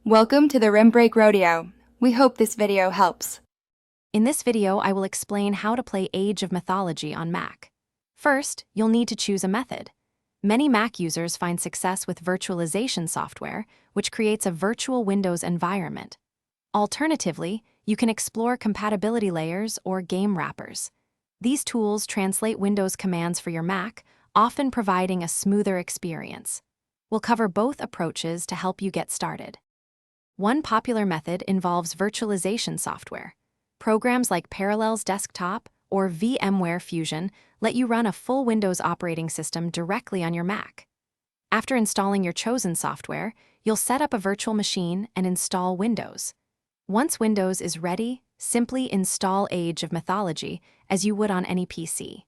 Welcome to the Rim Break Rodeo. We hope this video helps. In this video, I will explain how to play Age of Mythology on Mac. First, you'll need to choose a method. Many Mac users find success with virtualization software, which creates a virtual Windows environment. Alternatively, you can explore compatibility layers or game wrappers. These tools translate Windows commands for your Mac, often providing a smoother experience. We'll cover both approaches to help you get started. One popular method involves virtualization software. Programs like Parallels Desktop or VMware Fusion let you run a full Windows operating system directly on your Mac. After installing your chosen software, you'll set up a virtual machine and install Windows. Once Windows is ready, simply install Age of Mythology as you would on any PC.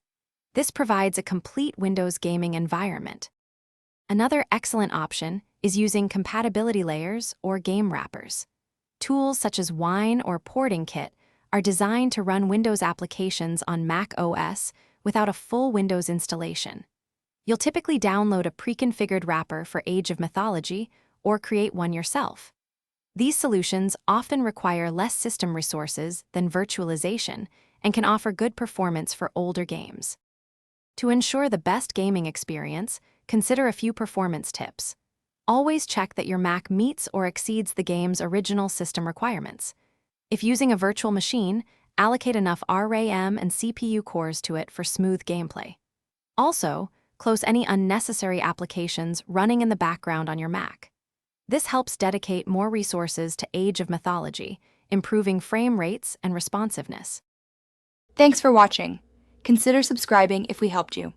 This provides a complete Windows gaming environment. Another excellent option is using compatibility layers or game wrappers. Tools such as Wine or Porting Kit are designed to run Windows applications on Mac OS without a full Windows installation. You'll typically download a pre-configured wrapper for Age of Mythology or create one yourself. These solutions often require less system resources than virtualization and can offer good performance for older games. To ensure the best gaming experience, consider a few performance tips. Always check that your Mac meets or exceeds the game's original system requirements. If using a virtual machine, allocate enough RAM and CPU cores to it for smooth gameplay. Also, close any unnecessary applications running in the background on your Mac. This helps dedicate more resources to Age of Mythology, improving frame rates and responsiveness. Thanks for watching. Consider subscribing if we helped you.